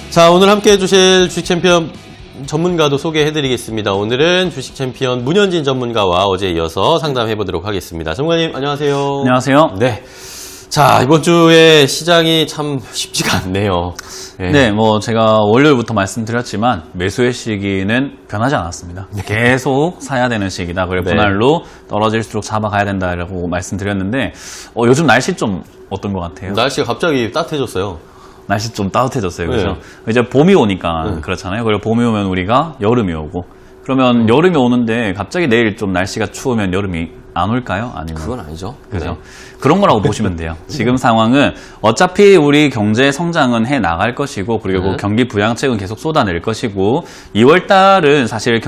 자, 오늘 함께 해주실 주식 챔피언 전문가도 소개해드리겠습니다. 오늘은 주식 챔피언 문현진 전문가와 어제에 이어서 상담해보도록 하겠습니다. 전문가님, 안녕하세요. 안녕하세요. 네. 자, 이번 주에 시장이 참 쉽지가 않네요. 네, 뭐 제가 월요일부터 말씀드렸지만 매수의 시기는 변하지 않았습니다. 계속 사야 되는 시기다. 그리고 분할로 떨어질수록 잡아가야 된다라고 말씀드렸는데 요즘 날씨 좀 어떤 것 같아요? 날씨가 갑자기 따뜻해졌어요. 날씨 좀 따뜻해졌어요. 그렇죠? 이제 봄이 오니까 그렇잖아요. 그리고 봄이 오면 우리가 여름이 오고 그러면 여름이 오는데 갑자기 내일 좀 날씨가 추우면 여름이 안 올까요? 아니면 그건 아니죠. 그죠? 그런 거라고 보시면 돼요. 지금 상황은 어차피 우리 경제 성장은 해 나갈 것이고 그리고 경기 부양책은 계속 쏟아낼 것이고 2월 달은 사실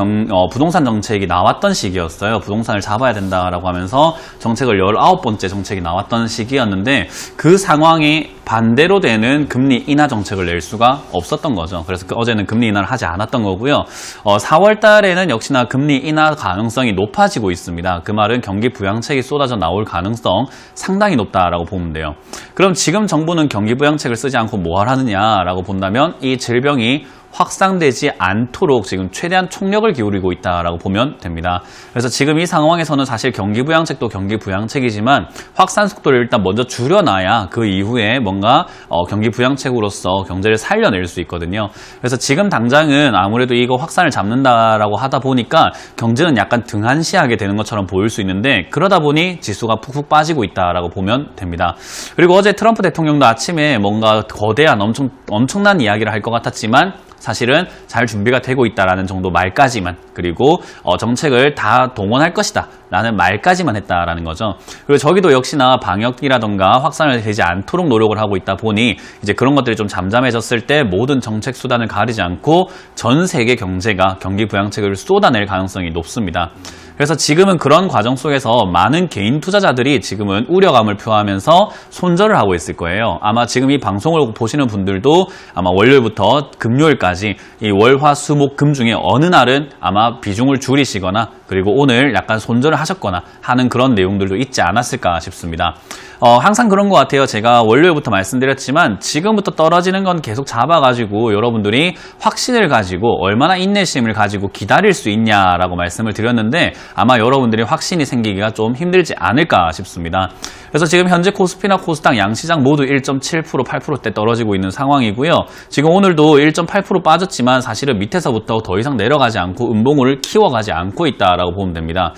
부동산 정책이 나왔던 시기였어요. 부동산을 잡아야 된다라고 하면서 정책을 19번째 정책이 나왔던 시기였는데 그 상황이 반대로 되는 금리 인하 정책을 낼 수가 없었던 거죠. 그래서 어제는 금리 인하를 하지 않았던 거고요. 4월 달에는 역시나 금리 인하 가능성이 높아지고 있습니다. 그 말은 경기 부양책이 쏟아져 나올 가능성 상당히 높다라고 보면 돼요. 그럼 지금 정부는 경기 부양책을 쓰지 않고 뭘 하느냐라고 본다면 이 질병이 확산되지 않도록 지금 최대한 총력을 기울이고 있다라고 보면 됩니다. 그래서 지금 이 상황에서는 사실 경기 부양책도 경기 부양책이지만 확산 속도를 일단 먼저 줄여놔야 그 이후에 뭔가 경기 부양책으로서 경제를 살려낼 수 있거든요. 그래서 지금 당장은 아무래도 이거 확산을 잡는다라고 하다 보니까 경제는 약간 등한시하게 되는 것처럼 보일 수 있는데 그러다 보니 지수가 푹푹 빠지고 있다라고 보면 됩니다. 그리고 어제 트럼프 대통령도 아침에 뭔가 거대한 엄청난 이야기를 할 것 같았지만 사실은 잘 준비가 되고 있다라는 정도 말까지만 그리고 정책을 다 동원할 것이다 라는 말까지만 했다라는 거죠. 그리고 저기도 역시나 방역이라던가 확산을 되지 않도록 노력을 하고 있다 보니 이제 그런 것들이 좀 잠잠해졌을 때 모든 정책 수단을 가리지 않고 전 세계 경제가 경기 부양책을 쏟아낼 가능성이 높습니다. 그래서 지금은 그런 과정 속에서 많은 개인 투자자들이 지금은 우려감을 표하면서 손절을 하고 있을 거예요. 아마 지금 이 방송을 보시는 분들도 아마 월요일부터 금요일까지 이 월, 화, 수, 목, 금 중에 어느 날은 아마 비중을 줄이시거나 그리고 오늘 약간 손절을 하셨거나 하는 그런 내용들도 있지 않았을까 싶습니다. 항상 그런 것 같아요. 제가 월요일부터 말씀드렸지만 지금부터 떨어지는 건 계속 잡아가지고 여러분들이 확신을 가지고 얼마나 인내심을 가지고 기다릴 수 있냐라고 말씀을 드렸는데 아마 여러분들이 확신이 생기기가 좀 힘들지 않을까 싶습니다. 그래서 지금 현재 코스피나 코스닥 양시장 모두 1.7%, 8%대 떨어지고 있는 상황이고요. 지금 오늘도 1.8% 빠졌지만 사실은 밑에서부터 더 이상 내려가지 않고 음봉을 키워가지 않고 있다라고 보면 됩니다.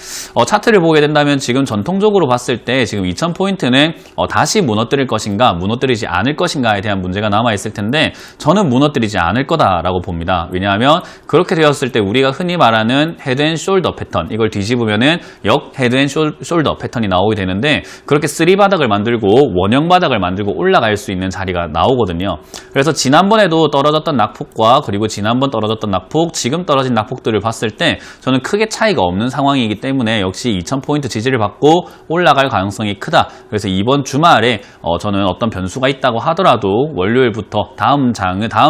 차트를 보게 된다면 지금 전통적으로 봤을 때 지금 2000포인트는 다시 무너뜨릴 것인가 무너뜨리지 않을 것인가에 대한 문제가 남아있을 텐데 저는 무너뜨리지 않을 거다라고 봅니다. 왜냐하면 그렇게 되었을 때 우리가 흔히 말하는 헤드앤숄더 패턴 이걸 뒤집으면은 역 헤드앤숄더 패턴이 나오게 되는데 그렇게 쓰리 바닥을 만들고 원형 바닥을 만들고 올라갈 수 있는 자리가 나오거든요. 그래서 지난번에도 떨어졌던 낙폭과 그리고 지난번 떨어졌던 낙폭 지금 떨어진 낙폭들을 봤을 때 저는 크게 차이가 없는 상황이기 때문에 역시 2000포인트 지지를 받고 올라갈 가능성이 크다. 그래서 이번 주말에 저는 어떤 변수가 있다고 하더라도 월요일부터 다음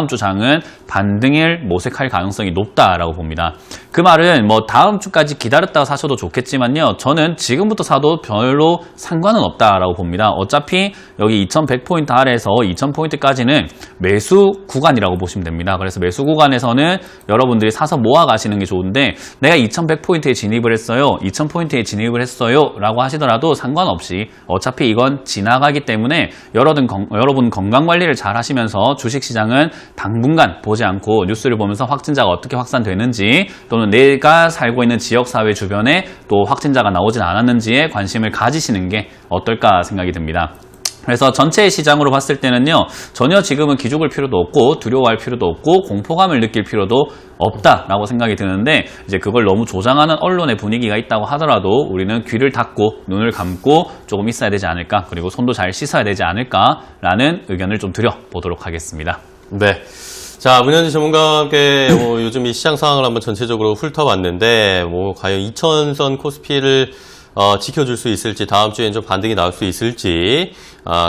주 장은 반등을 모색할 가능성이 높다라고 봅니다. 그 말은 뭐 다음 주까지 기다렸다가 사셔도 좋겠지만요. 저는 지금부터 사도 별로 상관은 없다라고 봅니다. 어차피 여기 2100포인트 아래에서 2000포인트까지는 매수 구간이라고 보시면 됩니다. 그래서 매수 구간에서는 여러분들이 사서 모아 가시는 게 좋은데 내가 2100포인트에 진입을 했어요. 2000포인트에 진입을 했어요. 라고 하시더라도 상관없이 어차피 이건 지나가기 때문에 여러분 건강관리를 잘 하시면서 주식시장은 당분간 보지 않고 뉴스를 보면서 확진자가 어떻게 확산되는지 또는 내가 살고 있는 지역사회 주변에 또 확진자가 나오진 않았는지에 관심을 가지시는 게 어떨까 생각이 듭니다. 그래서 전체 시장으로 봤을 때는요, 전혀 지금은 기죽을 필요도 없고 두려워할 필요도 없고 공포감을 느낄 필요도 없다라고 생각이 드는데 이제 그걸 너무 조장하는 언론의 분위기가 있다고 하더라도 우리는 귀를 닫고 눈을 감고 조금 있어야 되지 않을까, 그리고 손도 잘 씻어야 되지 않을까라는 의견을 좀 드려보도록 하겠습니다. 네. 자, 문현진 전문가와 함께 요즘 이 시장 상황을 한번 전체적으로 훑어봤는데 과연 2000선 코스피를 지켜줄 수 있을지, 다음 주엔 좀 반등이 나올 수 있을지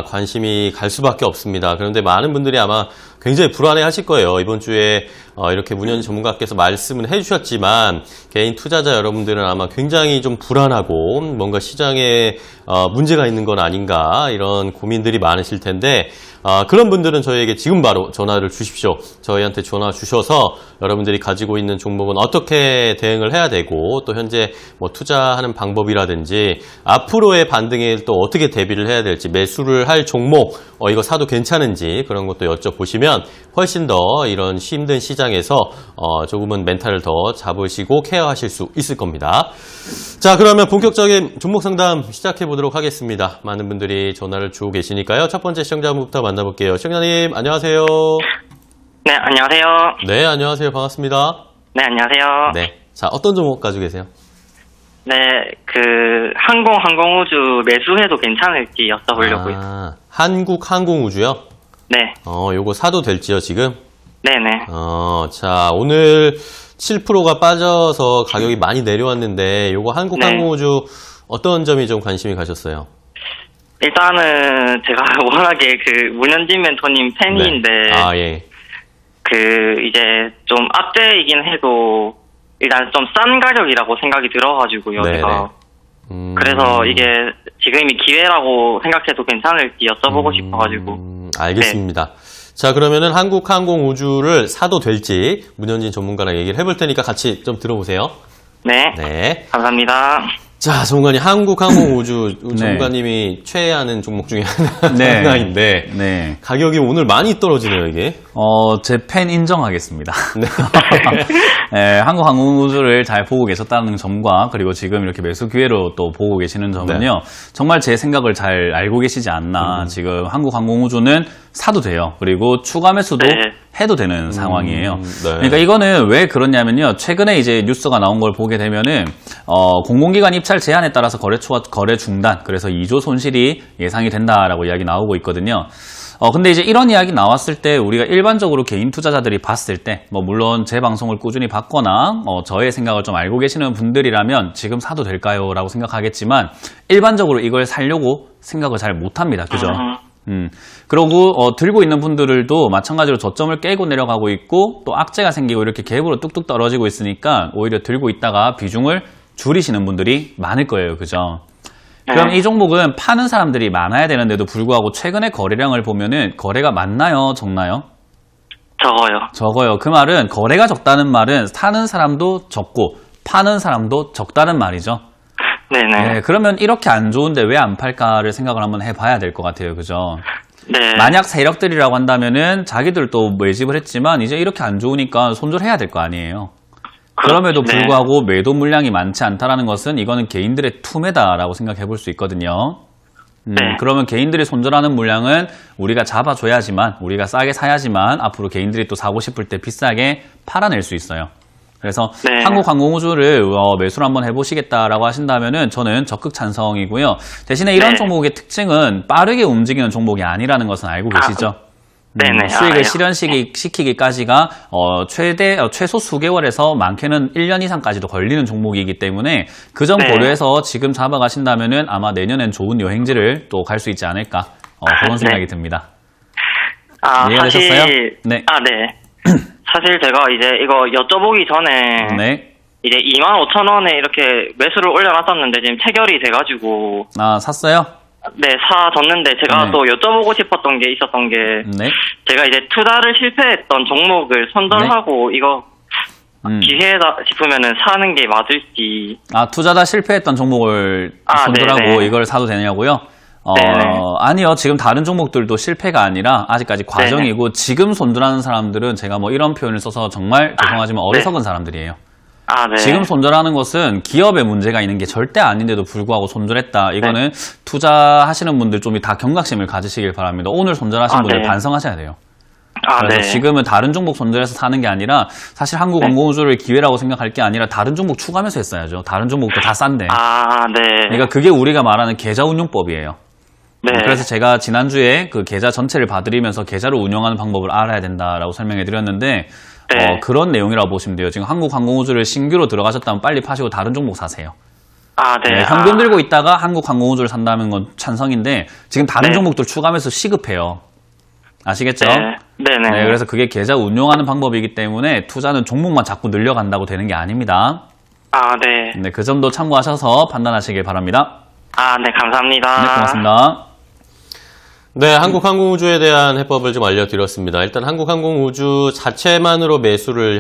관심이 갈 수밖에 없습니다. 그런데 많은 분들이 아마 굉장히 불안해 하실 거예요. 이번 주에 이렇게 문현진 전문가께서 말씀을 해주셨지만 개인 투자자 여러분들은 아마 굉장히 좀 불안하고 뭔가 시장에 문제가 있는 건 아닌가 이런 고민들이 많으실 텐데 그런 분들은 저희에게 지금 바로 전화를 주십시오. 저희한테 전화 주셔서 여러분들이 가지고 있는 종목은 어떻게 대응을 해야 되고 또 현재 뭐 투자하는 방법이라든지 앞으로의 반등에 또 어떻게 대비를 해야 될지 매수를 할 종목 이거 사도 괜찮은지 그런 것도 여쭤보시면 훨씬 더 이런 힘든 시장에서 조금은 멘탈을 더 잡으시고 케어하실 수 있을 겁니다. 자, 그러면 본격적인 종목 상담 시작해 보도록 하겠습니다. 많은 분들이 전화를 주고 계시니까요. 첫 번째 시청자분부터 만나볼게요. 시청자님 안녕하세요. 네, 안녕하세요. 네, 안녕하세요. 반갑습니다. 네, 안녕하세요. 네, 자 어떤 종목 가지고 계세요? 네, 항공우주 매수해도 괜찮을지 여쭤보려고요. 한국항공우주요? 네, 요거 사도 될지요, 지금? 네네. 자, 오늘 7%가 빠져서 가격이 많이 내려왔는데, 요거 한국항공우주 어떤 점이 좀 관심이 가셨어요? 일단은 제가 워낙에 문현진 멘토님 팬인데, 네. 예. 이제 좀 악재이긴 해도 일단 좀 싼 가격이라고 생각이 들어가지고요, 네네. 제가. 그래서 이게 지금이 기회라고 생각해도 괜찮을지 여쭤보고 싶어가지고. 알겠습니다. 자, 그러면은 한국항공우주를 사도 될지 문현진 전문가랑 얘기를 해볼 테니까 같이 좀 들어보세요. 네. 네. 감사합니다. 자, 전문가님, 한국항공우주 네. 전문가님이 최애하는 종목 중에 네. 하나인데 네. 가격이 오늘 많이 떨어지네요, 이게. 제 팬 인정하겠습니다. 네, 한국항공우주를 잘 보고 계셨다는 점과 그리고 지금 이렇게 매수 기회로 또 보고 계시는 점은요. 정말 제 생각을 잘 알고 계시지 않나. 지금 한국항공우주는 사도 돼요. 그리고 추가 매수도 네. 해도 되는 상황이에요. 네. 그러니까 이거는 왜 그러냐면요. 최근에 이제 뉴스가 나온 걸 보게 되면은 공공기관 입찰 제한에 따라서 거래 중단, 그래서 2조 손실이 예상이 된다라고 이야기 나오고 있거든요. 근데 이제 이런 이야기 나왔을 때 우리가 일반적으로 개인 투자자들이 봤을 때, 물론 제 방송을 꾸준히 봤거나, 저의 생각을 좀 알고 계시는 분들이라면 지금 사도 될까요? 라고 생각하겠지만, 일반적으로 이걸 사려고 생각을 잘 못합니다. 그죠? 그러고 들고 있는 분들도 마찬가지로 저점을 깨고 내려가고 있고 또 악재가 생기고 이렇게 갭으로 뚝뚝 떨어지고 있으니까 오히려 들고 있다가 비중을 줄이시는 분들이 많을 거예요. 그죠? 그럼 이 종목은 파는 사람들이 많아야 되는데도 불구하고 최근에 거래량을 보면은 거래가 많나요? 적나요? 적어요. 적어요. 그 말은 거래가 적다는 말은 사는 사람도 적고 파는 사람도 적다는 말이죠. 네네. 네, 그러면 이렇게 안 좋은데 왜 안 팔까를 생각을 한번 해봐야 될 것 같아요. 그죠? 네. 만약 세력들이라고 한다면은 자기들도 매집을 했지만 이제 이렇게 안 좋으니까 손절해야 될 거 아니에요. 그럼에도 네. 불구하고 매도 물량이 많지 않다라는 것은 이거는 개인들의 투매다라고 생각해 볼 수 있거든요. 네. 그러면 개인들이 손절하는 물량은 우리가 잡아줘야지만, 우리가 싸게 사야지만 앞으로 개인들이 또 사고 싶을 때 비싸게 팔아낼 수 있어요. 그래서 네. 한국항공우주를 매수를 한번 해보시겠다라고 하신다면은 저는 적극 찬성이고요. 대신에 이런 네. 종목의 특징은 빠르게 움직이는 종목이 아니라는 것은 알고 계시죠? 네네. 수익을 알아요. 실현시키기까지가 최소 수개월에서 많게는 1년 이상까지도 걸리는 종목이기 때문에 그 점 네. 고려해서 지금 잡아가신다면은 아마 내년엔 좋은 여행지를 또 갈 수 있지 않을까 그런 생각이 듭니다. 이해가 되셨어요? 네. 네. 사실 제가 이제 이거 여쭤보기 전에 네. 이제 25,000원에 이렇게 매수를 올려놨었는데 지금 체결이 돼가지고 샀어요? 네, 사줬는데 제가 네. 또 여쭤보고 싶었던 게 있었던 게 네. 제가 이제 투자를 실패했던 종목을 선전하고 이거 기회다 싶으면은 사는 게 맞을지. 투자다 실패했던 종목을 아, 손절하고 네네. 이걸 사도 되냐고요? 네네. 아니요. 지금 다른 종목들도 실패가 아니라 아직까지 과정이고 지금 손절하는 사람들은 제가 이런 표현을 써서 정말 죄송하지만 어리석은 사람들이에요. 아, 네. 지금 손절하는 것은 기업에 문제가 있는 게 절대 아닌데도 불구하고 손절했다. 이거는 투자하시는 분들 좀 다 경각심을 가지시길 바랍니다. 오늘 손절하신 분들 네. 반성하셔야 돼요. 아, 그래서 네. 지금은 다른 종목 손절해서 사는 게 아니라 사실 한국항공우주를 기회라고 생각할 게 아니라 다른 종목 추가하면서 했어야죠. 다른 종목도 다 싼데. 아, 네. 그러니까 그게 우리가 말하는 계좌 운용법이에요. 네. 그래서 제가 지난주에 그 계좌 전체를 봐드리면서 계좌를 운영하는 방법을 알아야 된다라고 설명해 드렸는데 네. 그런 내용이라고 보시면 돼요. 지금 한국항공우주를 신규로 들어가셨다면 빨리 파시고 다른 종목 사세요. 아, 네. 현금 들고 있다가 한국항공우주를 산다는 건 찬성인데 지금 다른 네. 종목들 추가하면서 시급해요. 아시겠죠? 네네. 네, 그래서 그게 계좌 운용하는 방법이기 때문에 투자는 종목만 자꾸 늘려간다고 되는 게 아닙니다. 아, 네. 네, 그 점도 참고하셔서 판단하시길 바랍니다. 아, 네, 감사합니다. 네, 고맙습니다. 네, 한국항공우주에 대한 해법을 좀 알려드렸습니다. 일단 한국항공우주 자체만으로 매수를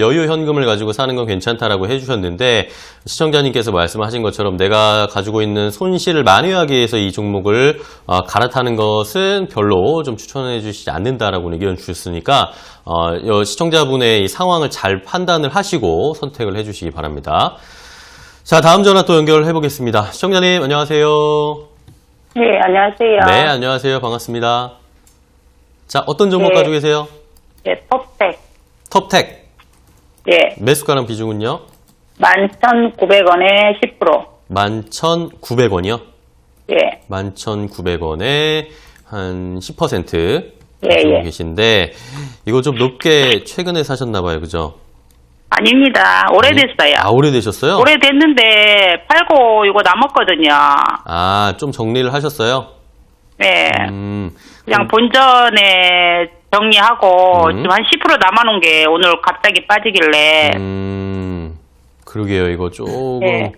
여유 현금을 가지고 사는 건 괜찮다라고 해주셨는데 시청자님께서 말씀하신 것처럼 내가 가지고 있는 손실을 만회하기 위해서 이 종목을 갈아타는 것은 별로 좀 추천해 주시지 않는다라고 의견 주셨으니까 시청자분의 이 상황을 잘 판단을 하시고 선택을 해주시기 바랍니다. 자, 다음 전화 또 연결해 보겠습니다. 시청자님 안녕하세요. 네, 안녕하세요. 네, 안녕하세요. 반갑습니다. 자, 어떤 종목 네. 가지고 계세요? 네, 톱텍. 톱텍. 네, 매수가랑 비중은요? 11,900원에 10%. 11,900원이요? 예, 11,900원에 한 10% 예, 가지고 예. 계신데 이거 좀 높게 최근에 사셨나 봐요. 그죠? 아닙니다. 오래됐어요. 아, 오래되셨어요? 오래됐는데 팔고 이거 남았거든요. 아, 좀 정리를 하셨어요? 네, 음, 그냥 본전에 정리하고 음. 지금 한 10% 남아놓은 게 오늘 갑자기 빠지길래 그러게요. 이거 조금 네.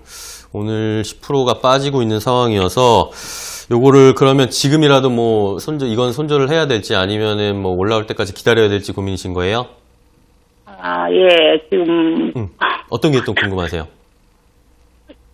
오늘 10%가 빠지고 있는 상황이어서 요거를 그러면 지금이라도 뭐 이건 손절을 해야 될지 아니면은 뭐 올라올 때까지 기다려야 될지 고민이신 거예요? 아, 예, 지금 어떤 게 또 궁금하세요?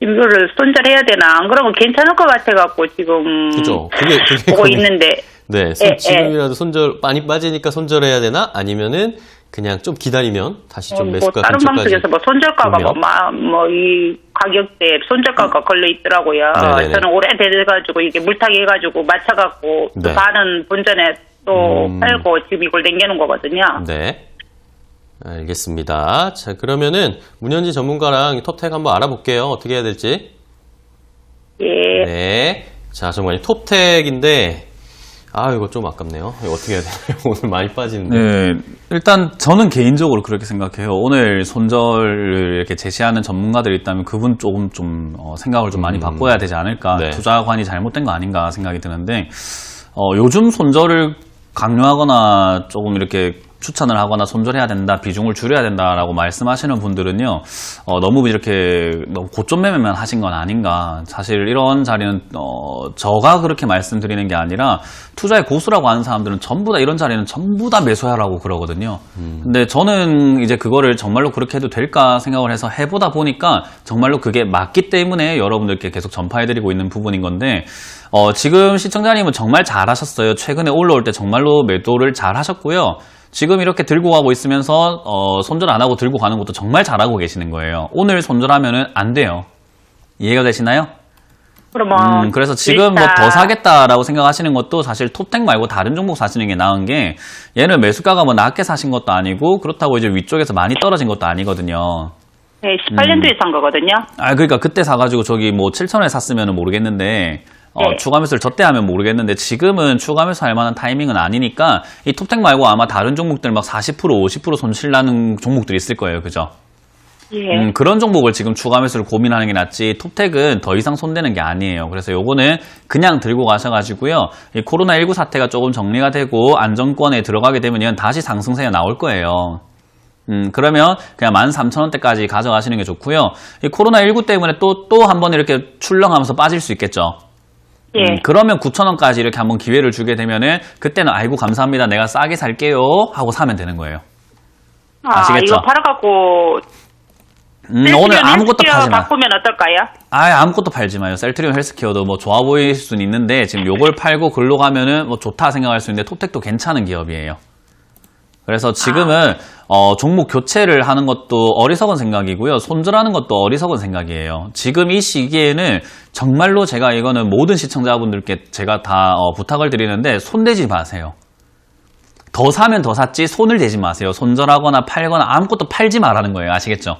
이거를 손절해야 되나? 안 그러면 괜찮을 것 같아갖고 지금 그죠? 그게 보고 고민- 있는데. 네, 예, 지금이라도 많이 빠지니까 손절해야 되나? 아니면은 그냥 좀 기다리면 다시 좀 뭐 매수가 다른 근처까지. 방송에서 뭐 손절가가 오면? 이 가격대에 손절가가 걸려 있더라고요. 네네네. 저는 오래돼가지고 이게 물타기 해가지고 맞춰갖고 또 네. 반은 본전에 또 팔고 지금 이걸 남겨놓은 거거든요. 네. 알겠습니다. 자, 그러면은 문현지 전문가랑 톱텍 한번 알아볼게요. 어떻게 해야 될지. 예. 네. 자, 정말 톱텍인데 이거 좀 아깝네요. 이거 어떻게 해야 되나요? 오늘 많이 빠지는데. 네, 일단 저는 개인적으로 그렇게 생각해요. 오늘 손절을 이렇게 제시하는 전문가들이 있다면 그분 조금 좀 생각을 좀 많이 바꿔야 되지 않을까. 네. 투자관이 잘못된 거 아닌가 생각이 드는데 요즘 손절을 강요하거나 조금 이렇게 추천을 하거나 손절해야 된다, 비중을 줄여야 된다라고 말씀하시는 분들은요, 너무 고점 매매만 하신 건 아닌가. 사실 이런 자리는, 저가 그렇게 말씀드리는 게 아니라, 투자의 고수라고 하는 사람들은 전부 다 이런 자리는 전부 다 매수하라고 그러거든요. 근데 저는 이제 그거를 정말로 그렇게 해도 될까 생각을 해서 해보다 보니까 정말로 그게 맞기 때문에 여러분들께 계속 전파해드리고 있는 부분인 건데, 지금 시청자님은 정말 잘하셨어요. 최근에 올라올 때 정말로 매도를 잘 하셨고요. 지금 이렇게 들고 가고 있으면서 손절 안 하고 들고 가는 것도 정말 잘하고 계시는 거예요. 오늘 손절하면은 안 돼요. 이해가 되시나요? 그러면 그래서 지금 뭐 더 사겠다라고 생각하시는 것도 사실 톱텍 말고 다른 종목 사시는 게 나은 게 얘는 매수가가 뭐 낮게 사신 것도 아니고 그렇다고 이제 위쪽에서 많이 떨어진 것도 아니거든요. 네, 18년도에 산 거거든요. 그러니까 그때 사가지고 저기 뭐 7,000원에 샀으면 모르겠는데 네. 추가 매수를 저때 하면 모르겠는데 지금은 추가 매수 할 만한 타이밍은 아니니까 이 톱텍 말고 아마 다른 종목들 막 40% 50% 손실 나는 종목들이 있을 거예요. 그죠? 예. 그런 종목을 지금 추가 매수를 고민하는 게 낫지 톱텍은 더 이상 손대는 게 아니에요. 그래서 요거는 그냥 들고 가셔가지고요. 이 코로나19 사태가 조금 정리가 되고 안정권에 들어가게 되면 이건 다시 상승세가 나올 거예요. 그러면 그냥 13,000원대까지 가져가시는 게 좋고요. 이 코로나19 때문에 또 한 번 이렇게 출렁하면서 빠질 수 있겠죠. 예. 그러면 9,000원까지 이렇게 한번 기회를 주게 되면은 그때는 아이고 감사합니다. 내가 싸게 살게요 하고 사면 되는 거예요. 아시겠죠? 이거 팔아갖고 오늘 아무것도 팔지 마. 바꾸면 어떨까요? 아무것도 팔지 마요. 셀트리온 헬스케어도 뭐 좋아 보일 수는 있는데 지금 요걸 팔고 글로 가면은 뭐 좋다 생각할 수 있는데 톱텍도 괜찮은 기업이에요. 그래서 지금은 종목 교체를 하는 것도 어리석은 생각이고요. 손절하는 것도 어리석은 생각이에요. 지금 이 시기에는 정말로 제가 이거는 모든 시청자분들께 제가 다 부탁을 드리는데 손대지 마세요. 더 사면 더 샀지 손을 대지 마세요. 손절하거나 팔거나 아무것도 팔지 말라는 거예요. 아시겠죠?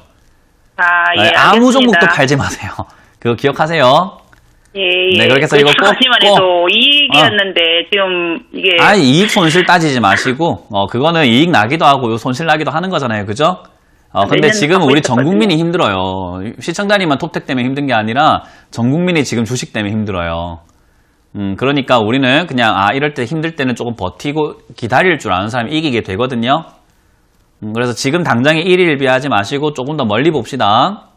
예, 아무 알겠습니다. 종목도 팔지 마세요. 그거 기억하세요. 예. 네, 그렇게 해서 이거 꼭- 까지만 해도 이익이었는데 지금 이게 이익 손실 따지지 마시고 그거는 이익 나기도 하고 손실 나기도 하는 거잖아요. 그죠? 근데 내년 지금 갖고 우리 전 있었거든요. 국민이 힘들어요. 시청자님만 톱텍 때문에 힘든 게 아니라 전 국민이 지금 주식 때문에 힘들어요. 그러니까 우리는 그냥 이럴 때 힘들 때는 조금 버티고 기다릴 줄 아는 사람이 이기게 되거든요. 그래서 지금 당장에 일일비하지 마시고 조금 더 멀리 봅시다.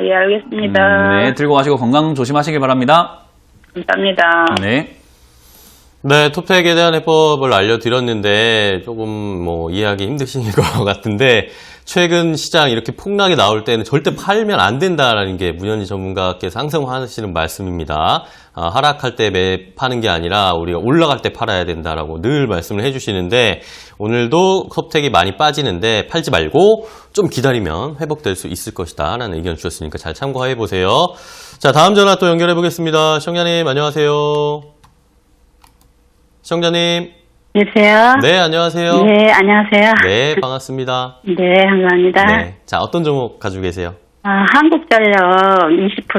예, 알겠습니다. 네, 들고 가시고 건강 조심하시길 바랍니다. 감사합니다. 네. 네, 톱택에 대한 해법을 알려드렸는데 조금 뭐 이해하기 힘드신 것 같은데 최근 시장 이렇게 폭락이 나올 때는 절대 팔면 안 된다라는 게 문현지 전문가께서 항상 하시는 말씀입니다. 하락할 때 파는 게 아니라 우리가 올라갈 때 팔아야 된다라고 늘 말씀을 해주시는데 오늘도 톱택이 많이 빠지는데 팔지 말고 좀 기다리면 회복될 수 있을 것이다 라는 의견 주셨으니까 잘 참고해 보세요. 자, 다음 전화 또 연결해 보겠습니다. 시청자님 안녕하세요. 시청자님. 여보세요? 네, 안녕하세요. 네, 안녕하세요. 네, 반갑습니다. 네, 감사합니다. 네. 자, 어떤 종목 가지고 계세요? 한국전력 20%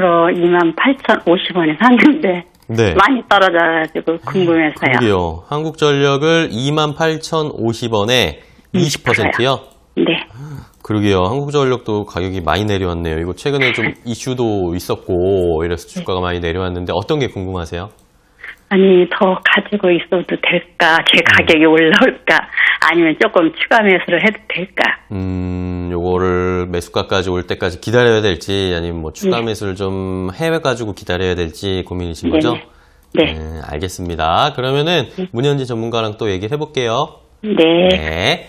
28,050원에 샀는데 네. 많이 떨어져가지고 궁금해서요. 그러게요. 한국전력을 28,050원에 20%요? 네. 그러게요. 한국전력도 가격이 많이 내려왔네요. 이거 최근에 좀 이슈도 있었고 이래서 주가가 많이 내려왔는데 어떤 게 궁금하세요? 아니, 더 가지고 있어도 될까? 제 가격이 올라올까? 아니면 조금 추가 매수를 해도 될까? 요거를 매수가까지 올 때까지 기다려야 될지 아니면 뭐 추가 매수를 좀 해가지고 기다려야 될지 고민이신 거죠? 네. 알겠습니다. 그러면은 문현지 전문가랑 또 얘기를 해볼게요. 네. 네.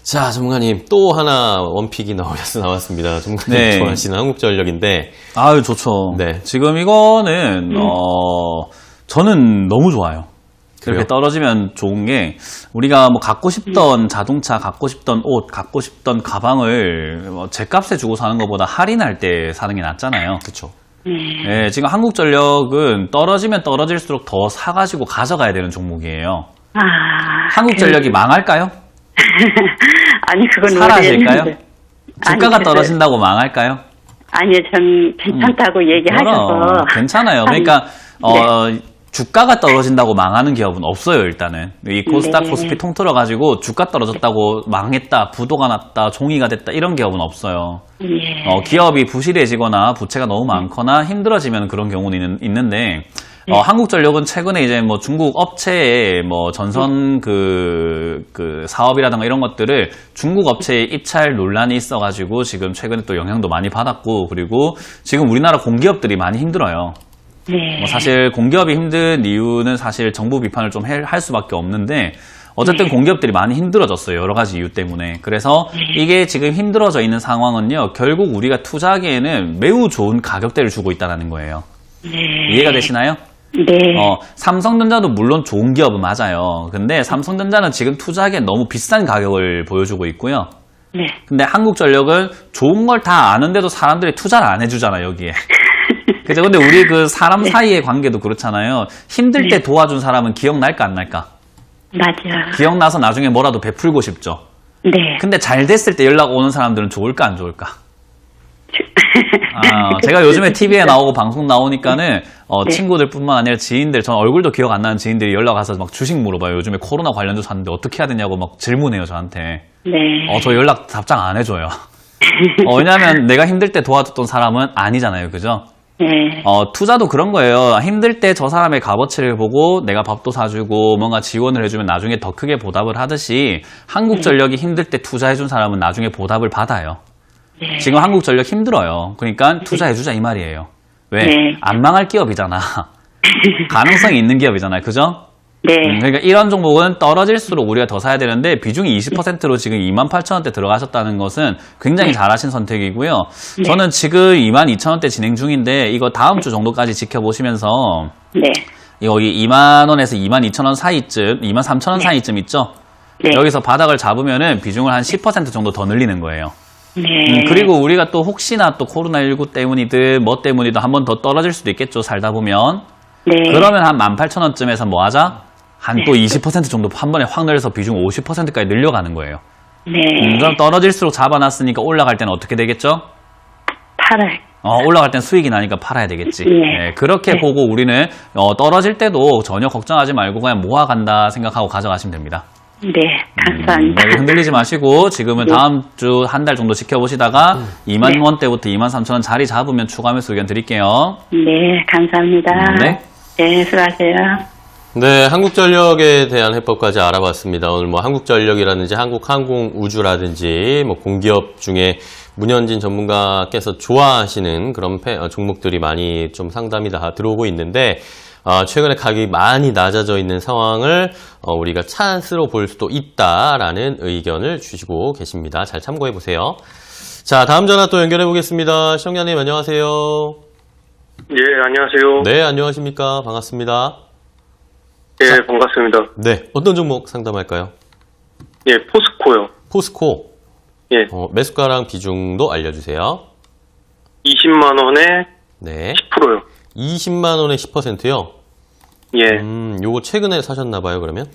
자, 전문가님 또 하나 원픽이 나왔습니다. 전문가님 네. 좋아하시는 한국전력인데. 아유, 좋죠. 네. 지금 이거는, 저는 너무 좋아요. 그래요? 이렇게 떨어지면 좋은 게, 우리가 뭐 갖고 싶던 자동차, 갖고 싶던 옷, 갖고 싶던 가방을 제값에 주고 사는 것보다 할인할 때 사는 게 낫잖아요. 그쵸. 네, 지금 한국전력은 떨어지면 떨어질수록 더 사가지고 가져가야 되는 종목이에요. 한국전력이 망할까요? 아니, 그건 사라질까요? 모르겠는데. 주가가 아니, 떨어진다고 망할까요? 아니요, 전 괜찮다고 얘기하셔서. 그럼, 괜찮아요. 그러니까 주가가 떨어진다고 망하는 기업은 없어요. 일단은 이 코스닥 네. 코스피 통틀어 가지고 주가 떨어졌다고 망했다, 부도가 났다, 종이가 됐다 이런 기업은 없어요. 예. 기업이 부실해지거나 부채가 너무 많거나 힘들어지면 그런 경우는 있는데 한국전력은 최근에 이제 뭐 중국 업체의 뭐 전선 그 사업이라든가 이런 것들을 중국 업체에 입찰 논란이 있어가지고 지금 최근에 또 영향도 많이 받았고 그리고 지금 우리나라 공기업들이 많이 힘들어요. 네. 뭐 사실 공기업이 힘든 이유는 사실 정부 비판을 좀 할 수밖에 없는데 어쨌든 공기업들이 많이 힘들어졌어요. 여러 가지 이유 때문에. 그래서 이게 지금 힘들어져 있는 상황은요. 결국 우리가 투자하기에는 매우 좋은 가격대를 주고 있다는 거예요. 네. 이해가 되시나요? 네. 삼성전자도 물론 좋은 기업은 맞아요. 근데 삼성전자는 지금 투자하기엔 너무 비싼 가격을 보여주고 있고요. 네. 근데 한국전력은 좋은 걸 다 아는데도 사람들이 투자를 안 해주잖아요, 여기에. 그죠? 근데 우리 그 사람 사이의 관계도 그렇잖아요. 힘들 때 도와준 사람은 기억날까, 안 날까? 맞아. 기억나서 나중에 뭐라도 베풀고 싶죠. 네. 근데 잘 됐을 때 연락 오는 사람들은 좋을까, 안 좋을까? 제가 요즘에 TV에 나오고 방송 나오니까는 네. 친구들뿐만 아니라 지인들, 전 얼굴도 기억 안 나는 지인들이 연락 와서 막 주식 물어봐요. 요즘에 코로나 관련주 샀는데 어떻게 해야 되냐고 막 질문해요, 저한테. 네. 저 연락 답장 안 해줘요. 왜냐면 내가 힘들 때 도와줬던 사람은 아니잖아요, 그죠? 네. 투자도 그런 거예요. 힘들 때 저 사람의 값어치를 보고 내가 밥도 사주고 뭔가 지원을 해주면 나중에 더 크게 보답을 하듯이 한국전력이 힘들 때 투자해준 사람은 나중에 보답을 받아요. 네. 지금 한국전력 힘들어요. 그러니까 투자해주자 이 말이에요. 왜? 네. 안 망할 기업이잖아. 가능성이 있는 기업이잖아요. 그죠? 네. 그러니까 이런 종목은 떨어질수록 우리가 더 사야 되는데 비중이 20%로 지금 28,000원대 들어가셨다는 것은 굉장히 잘하신 선택이고요. 저는 지금 22,000원대 진행 중인데 이거 다음 주 정도까지 지켜보시면서 네. 여기 2만원에서 22,000원 사이쯤, 23,000원 사이쯤 있죠? 네. 여기서 바닥을 잡으면은 비중을 한 10% 정도 더 늘리는 거예요. 네. 그리고 우리가 또 혹시나 또 코로나19 때문이든 뭐 때문이든 한 번 더 떨어질 수도 있겠죠. 살다 보면. 네. 그러면 한 18,000원쯤에서 뭐 하자? 한 또 20% 정도 한 번에 확 늘려서 비중 50%까지 늘려가는 거예요. 네. 그럼 떨어질수록 잡아놨으니까 올라갈 때는 어떻게 되겠죠? 팔을. 올라갈 땐 수익이 나니까 팔아야 되겠지. 네. 네, 그렇게 네. 보고 우리는 떨어질 때도 전혀 걱정하지 말고 그냥 모아간다 생각하고 가져가시면 됩니다. 네. 감사합니다. 머리 흔들리지 마시고 지금은 다음 주 한 달 정도 지켜보시다가 2만 원대부터 23,000원 자리 잡으면 추가 매수 의견 드릴게요. 네. 감사합니다. 네. 네, 수고하세요. 네, 한국전력에 대한 해법까지 알아봤습니다. 오늘 뭐 한국전력이라든지 한국항공우주라든지 뭐 공기업 중에 문현진 전문가께서 좋아하시는 그런 종목들이 많이 좀 상담이 다 들어오고 있는데, 최근에 가격이 많이 낮아져 있는 상황을 우리가 찬스로 볼 수도 있다라는 의견을 주시고 계십니다. 잘 참고해 보세요. 자, 다음 전화 또 연결해 보겠습니다. 시청자님 안녕하세요. 예, 안녕하세요. 네, 안녕하십니까. 반갑습니다. 예, 반갑습니다. 네, 어떤 종목 상담할까요? 예, 포스코요. 포스코. 예, 매수가랑 비중도 알려주세요. 20만 원에 네. 10%요. 20만 원에 10%요? 예, 요거 최근에 사셨나봐요, 그러면?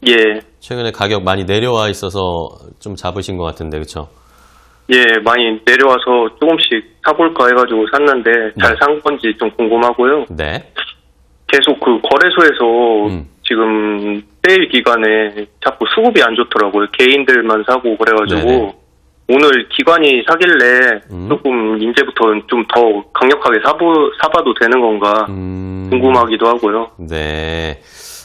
예, 최근에 가격 많이 내려와 있어서 좀 잡으신 것 같은데, 그쵸? 예, 많이 내려와서 조금씩 사볼까 해가지고 샀는데 잘 산 건지 좀 궁금하고요. 네. 계속 그 거래소에서 지금 세일 기간에 자꾸 수급이 안 좋더라고요. 개인들만 사고 그래가지고 네네. 오늘 기관이 사길래 조금 이제부터 좀 더 강력하게 사봐도 되는 건가 궁금하기도 하고요. 네.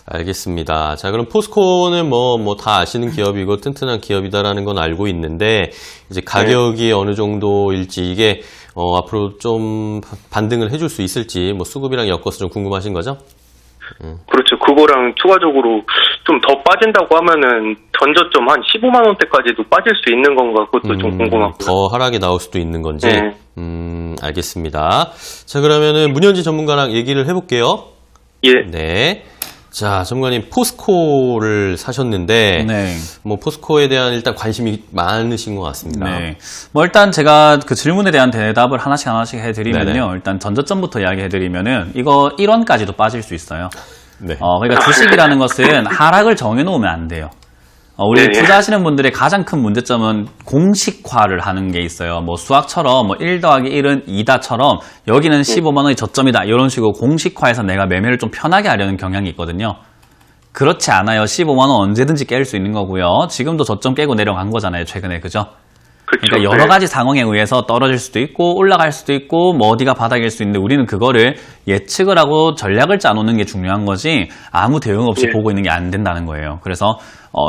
알겠습니다. 자, 그럼 포스코는 뭐 다 아시는 기업이고 튼튼한 기업이다라는 건 알고 있는데, 이제 가격이 어느 정도일지 이게, 앞으로 좀 반등을 해줄 수 있을지, 뭐 수급이랑 엮어서 좀 궁금하신 거죠? 그렇죠. 그거랑 추가적으로 좀 더 빠진다고 하면은 전저점 한 15만 원대까지도 빠질 수 있는 건가 그것도 좀 궁금하고요. 더 하락이 나올 수도 있는 건지. 네. 알겠습니다. 자, 그러면은 문현지 전문가랑 얘기를 해볼게요. 예. 네. 자, 전문가님 포스코를 사셨는데, 네. 뭐 포스코에 대한 일단 관심이 많으신 것 같습니다. 네. 뭐 일단 제가 그 질문에 대한 대답을 하나씩 해드리면요. 네네. 일단 전저점부터 이야기해드리면은 이거 1원까지도 빠질 수 있어요. 네. 그러니까 주식이라는 것은 하락을 정해놓으면 안 돼요. 우리 네. 투자하시는 분들의 가장 큰 문제점은 공식화를 하는 게 있어요. 뭐 수학처럼 뭐 1 더하기 1은 2다처럼 여기는 15만 원이 저점이다. 이런 식으로 공식화해서 내가 매매를 좀 편하게 하려는 경향이 있거든요. 그렇지 않아요. 15만 원 언제든지 깰 수 있는 거고요. 지금도 저점 깨고 내려간 거잖아요. 최근에. 그죠? 그렇죠. 그러니까 여러 가지 상황에 의해서 떨어질 수도 있고 올라갈 수도 있고 뭐 어디가 바닥일 수 있는데 우리는 그거를 예측을 하고 전략을 짜놓는 게 중요한 거지 아무 대응 없이 예. 보고 있는 게 안 된다는 거예요. 그래서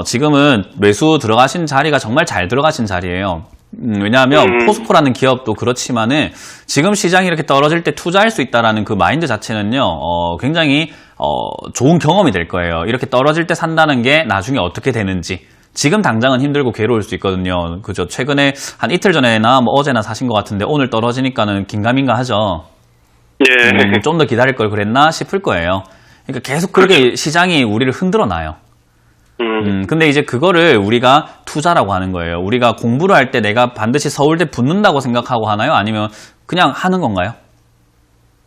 지금은 매수 들어가신 자리가 정말 잘 들어가신 자리예요. 왜냐하면 포스코라는 기업도 그렇지만은 지금 시장이 이렇게 떨어질 때 투자할 수 있다라는 그 마인드 자체는요 굉장히 좋은 경험이 될 거예요. 이렇게 떨어질 때 산다는 게 나중에 어떻게 되는지 지금 당장은 힘들고 괴로울 수 있거든요. 그죠? 최근에 한 이틀 전에나 뭐 어제나 사신 것 같은데 오늘 떨어지니까는 긴가민가 하죠. 예. 좀 더 기다릴 걸 그랬나 싶을 거예요. 그러니까 계속 그렇게 시장이 우리를 흔들어 놔요. 근데 이제 그거를 우리가 투자라고 하는 거예요. 우리가 공부를 할 때 내가 반드시 서울대 붙는다고 생각하고 하나요? 아니면 그냥 하는 건가요?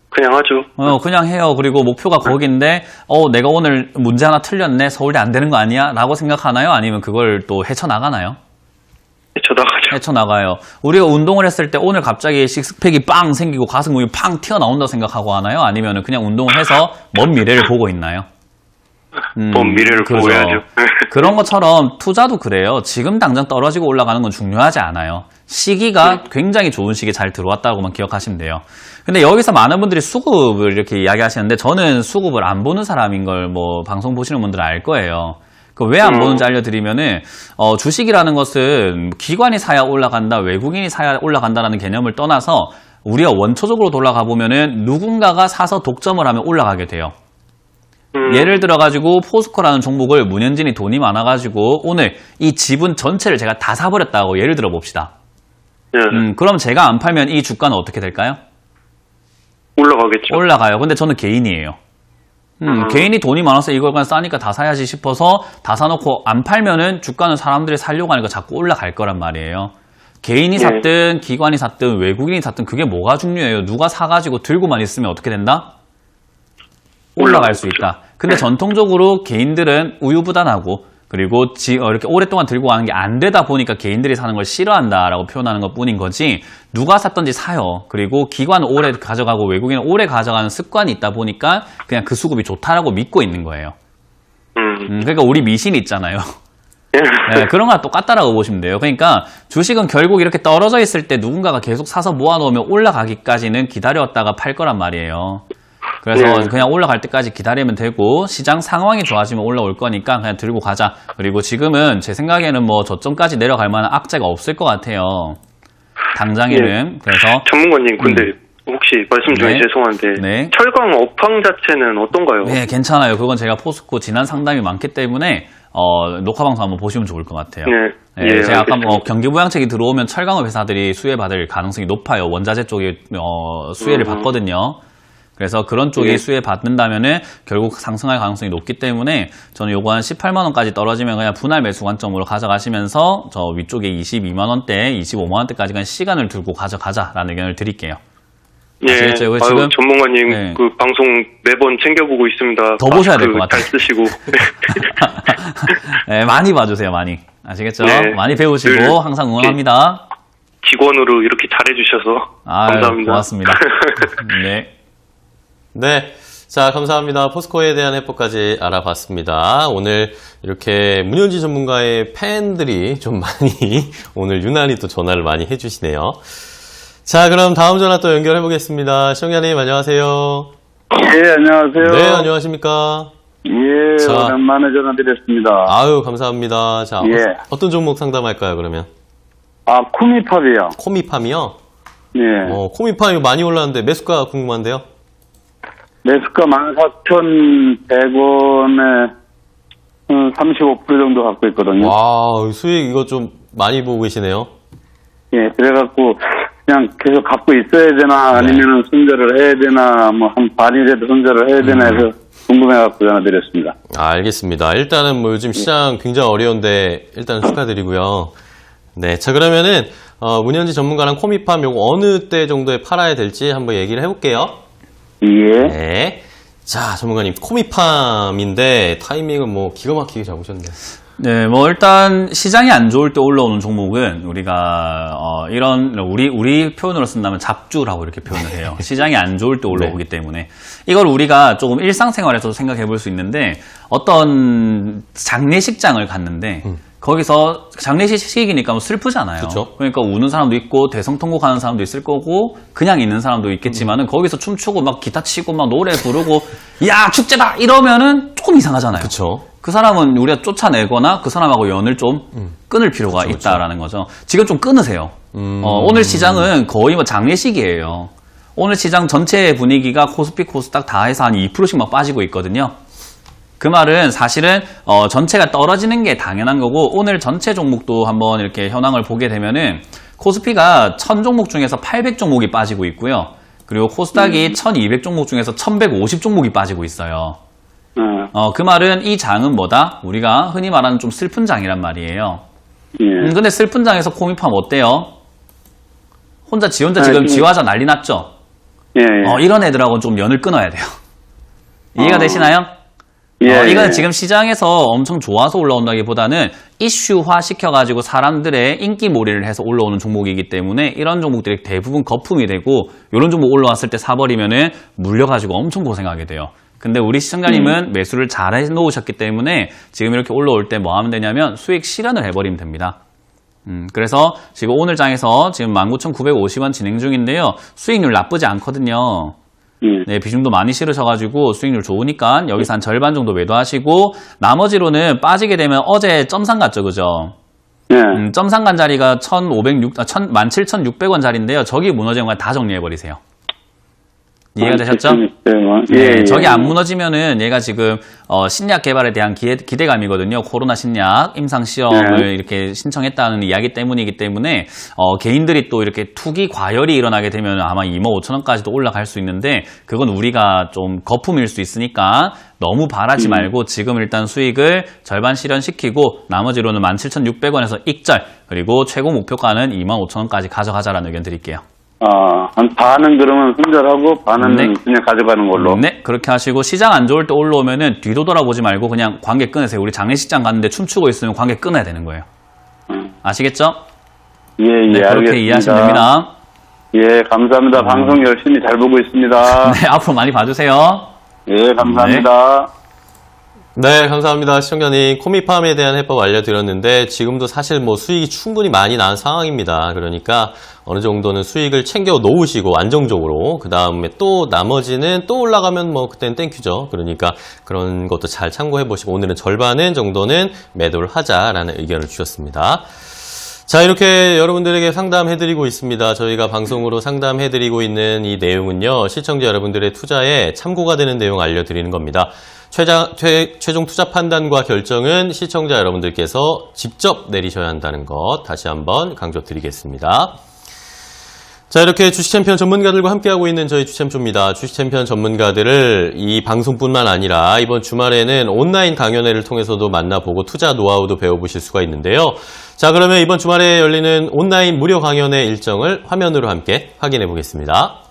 그냥 하죠. 그냥 해요. 그리고 목표가 거긴데, 내가 오늘 문제 하나 틀렸네. 서울대 안 되는 거 아니야? 라고 생각하나요? 아니면 그걸 또 헤쳐나가나요? 쳐다가죠. 헤쳐나가요. 우리가 운동을 했을 때 오늘 갑자기 식스팩이 빵 생기고 가슴 근육이 팡 튀어나온다고 생각하고 하나요? 아니면 그냥 운동을 해서 먼 미래를 보고 있나요? 먼 미래를 보고 그렇죠. 해야죠. 그런 것처럼 투자도 그래요. 지금 당장 떨어지고 올라가는 건 중요하지 않아요. 시기가 굉장히 좋은 시기에 잘 들어왔다고만 기억하시면 돼요. 근데 여기서 많은 분들이 수급을 이렇게 이야기하시는데 저는 수급을 안 보는 사람인 걸 뭐 방송 보시는 분들은 알 거예요. 그 왜 안 보는지 알려드리면은 주식이라는 것은 기관이 사야 올라간다, 외국인이 사야 올라간다라는 개념을 떠나서 우리가 원초적으로 돌아가 보면은 누군가가 사서 독점을 하면 올라가게 돼요. 예를 들어가지고 포스코라는 종목을 문현진이 돈이 많아가지고 오늘 이 지분 전체를 제가 다 사버렸다고 예를 들어 봅시다. 예. 그럼 제가 안 팔면 이 주가는 어떻게 될까요? 올라가겠죠. 올라가요. 근데 저는 개인이에요. 개인이 돈이 많아서 이걸 그냥 싸니까 다 사야지 싶어서 다 사놓고 안 팔면은 주가는 사람들이 살려고 하니까 자꾸 올라갈 거란 말이에요. 개인이 샀든 기관이 샀든 외국인이 샀든 그게 뭐가 중요해요. 누가 사가지고 들고만 있으면 어떻게 된다? 올라갈 수 있다. 근데 전통적으로 개인들은 우유부단하고 그리고 이렇게 오랫동안 들고 가는 게 안 되다 보니까 개인들이 사는 걸 싫어한다라고 표현하는 것 뿐인 거지 누가 샀든지 사요. 그리고 기관은 오래 가져가고 외국인은 오래 가져가는 습관이 있다 보니까 그냥 그 수급이 좋다라고 믿고 있는 거예요. 그러니까 우리 미신이 있잖아요. 네, 그런 거랑 똑같다라고 보시면 돼요. 그러니까 주식은 결국 이렇게 떨어져 있을 때 누군가가 계속 사서 모아놓으면 올라가기까지는 기다렸다가 팔 거란 말이에요. 그래서 네. 그냥 올라갈 때까지 기다리면 되고 시장 상황이 좋아지면 올라올 거니까 그냥 들고 가자. 그리고 지금은 제 생각에는 뭐 저점까지 내려갈 만한 악재가 없을 것 같아요. 당장에는. 그래서 전문가님, 근데 혹시 말씀 중에 네. 죄송한데 네. 철강 업황 자체는 어떤가요? 네, 괜찮아요. 그건 제가 포스코 지난 상담이 많기 때문에 녹화 방송 한번 보시면 좋을 것 같아요. 네. 네, 예, 제가 아까 뭐 알겠습니다. 경기부양책이 들어오면 철강업 회사들이 수혜받을 가능성이 높아요. 원자재 쪽에 수혜를 받거든요. 그래서 그런 쪽이 예. 수혜 받는다면은 결국 상승할 가능성이 높기 때문에 저는 요거 한 18만 원까지 떨어지면 그냥 분할 매수 관점으로 가져가시면서 저 위쪽에 22만 원대, 25만 원대까지 그냥 시간을 두고 가져가자라는 의견을 드릴게요. 예. 아시겠죠? 이거 아유, 지금 전문가님 네. 그 방송 매번 챙겨보고 있습니다. 더 보셔야 될 것 같아요. 잘 쓰시고. 네, 많이 봐주세요, 많이. 아시겠죠? 네. 많이 배우시고 늘 항상 응원합니다. 직원으로 이렇게 잘해주셔서 감사합니다. 고맙습니다. 네. 네. 자, 감사합니다. 포스코에 대한 해법까지 알아봤습니다. 오늘 이렇게 문현지 전문가의 팬들이 좀 많이 오늘 유난히 또 전화를 많이 해주시네요. 자, 그럼 다음 전화 또 연결해 보겠습니다. 시청자님 안녕하세요. 예, 안녕하세요. 네, 안녕하십니까? 예, 자. 오랜만에 전화드렸습니다. 아유, 감사합니다. 자, 예. 어떤 종목 상담할까요, 그러면? 코미팝이요. 코미팜이요? 예. 코미팜이 많이 올랐는데 매수가 궁금한데요? 매수가 14,100원에 35% 정도 갖고 있거든요. 와, 수익 이거 좀 많이 보고 계시네요. 예, 그래갖고 그냥 계속 갖고 있어야 되나 아니면은 손절을 해야 되나 뭐 한 반이라도 손절을 해야 되나 해서 궁금해갖고 전화드렸습니다. 알겠습니다. 일단은 뭐 요즘 시장 굉장히 어려운데 일단 축하드리고요. 네, 자 그러면은 문현지 전문가랑 코미팜 요거 어느 때 정도에 팔아야 될지 한번 얘기를 해볼게요. 예. 네. 자, 전문가님 코미팜인데 타이밍은 뭐 기가 막히게 잡으셨네요. 네, 뭐 일단 시장이 안 좋을 때 올라오는 종목은 우리가 이런 우리 표현으로 쓴다면 잡주라고 이렇게 표현을 해요. 시장이 안 좋을 때 올라오기 때문에 이걸 우리가 조금 일상생활에서도 생각해 볼 수 있는데 어떤 장례식장을 갔는데 거기서 장례식이니까 뭐 슬프잖아요. 그쵸. 그러니까 우는 사람도 있고 대성통곡하는 사람도 있을 거고 그냥 있는 사람도 있겠지만은 거기서 춤추고 막 기타 치고 막 노래 부르고 야 축제다 이러면은 조금 이상하잖아요. 그쵸. 그 사람은 우리가 쫓아내거나 그 사람하고 연을 좀 끊을 필요가 있다라는 거죠. 지금 좀 끊으세요. 오늘 시장은 거의 뭐 장례식이에요. 오늘 시장 전체 분위기가 코스피, 코스닥 다 해서 한 2%씩 막 빠지고 있거든요. 그 말은 사실은 전체가 떨어지는 게 당연한 거고 오늘 전체 종목도 한번 이렇게 현황을 보게 되면은 코스피가 1000종목 중에서 800종목이 빠지고 있고요. 그리고 코스닥이 1200 종목 중에서 1150 종목이 빠지고 있어요. 그 말은 이 장은 뭐다? 우리가 흔히 말하는 좀 슬픈 장이란 말이에요. 예. 근데 슬픈 장에서 코미팜 어때요? 지 혼자 지금 지화자 난리 났죠? 예. 예. 이런 애들하고는 좀 연을 끊어야 돼요. 이해가 되시나요? 예. 이건 지금 시장에서 엄청 좋아서 올라온다기보다는 이슈화 시켜가지고 사람들의 인기몰이를 해서 올라오는 종목이기 때문에 이런 종목들이 대부분 거품이 되고 이런 종목 올라왔을 때 사버리면은 물려가지고 엄청 고생하게 돼요. 근데 우리 시청자님은 매수를 잘 해놓으셨기 때문에 지금 이렇게 올라올 때 뭐 하면 되냐면 수익 실현을 해버리면 됩니다. 그래서 지금 오늘 장에서 지금 19,950원 진행 중인데요. 수익률 나쁘지 않거든요. 네, 비중도 많이 실으셔가지고 수익률 좋으니까 여기서 한 절반 정도 매도하시고 나머지로는 빠지게 되면 어제 점상 갔죠, 그죠? 예. 점상 간 자리가 17,600원 자리인데요. 저기 무너지는 건 다 정리해버리세요. 이해가 되셨죠? 예. 저기 안 무너지면은 얘가 지금 신약 개발에 대한 기대감이거든요. 코로나 신약 임상 시험을 이렇게 신청했다는 이야기 때문이기 때문에 개인들이 또 이렇게 투기 과열이 일어나게 되면 아마 25,000원까지도 올라갈 수 있는데 그건 우리가 좀 거품일 수 있으니까 너무 바라지 말고 지금 일단 수익을 절반 실현시키고 나머지로는 17,600원에서 익절 그리고 최고 목표가는 25,000원까지 가져가자라는 의견 드릴게요. 한 반은 그러면 손절하고 반은 네. 그냥 가져가는 걸로. 네, 그렇게 하시고 시장 안 좋을 때 올라오면은 뒤도 돌아보지 말고 그냥 관계 끊으세요. 우리 장례식장 갔는데 춤추고 있으면 관계 끊어야 되는 거예요. 아시겠죠? 예, 네, 그렇게 알겠습니다. 이해하시면 됩니다. 예, 감사합니다. 방송 열심히 잘 보고 있습니다. 네, 앞으로 많이 봐주세요. 예, 감사합니다. 네, 감사합니다. 시청자님, 코미팜에 대한 해법 알려드렸는데 지금도 사실 뭐 수익이 충분히 많이 난 상황입니다. 그러니까 어느 정도는 수익을 챙겨 놓으시고 안정적으로 그 다음에 또 나머지는 또 올라가면 뭐 그때는 땡큐죠. 그러니까 그런 것도 잘 참고해 보시고 오늘은 절반은 정도는 매도를 하자라는 의견을 주셨습니다. 자, 이렇게 여러분들에게 상담해드리고 있습니다. 저희가 방송으로 상담해드리고 있는 이 내용은요, 시청자 여러분들의 투자에 참고가 되는 내용 알려드리는 겁니다. 최종 투자 판단과 결정은 시청자 여러분들께서 직접 내리셔야 한다는 것 다시 한번 강조드리겠습니다. 자, 이렇게 주식챔피언 전문가들과 함께하고 있는 저희 주챔쇼입니다. 주식챔피언 전문가들을 이 방송뿐만 아니라 이번 주말에는 온라인 강연회를 통해서도 만나보고 투자 노하우도 배워보실 수가 있는데요. 자, 그러면 이번 주말에 열리는 온라인 무료 강연회 일정을 화면으로 함께 확인해 보겠습니다.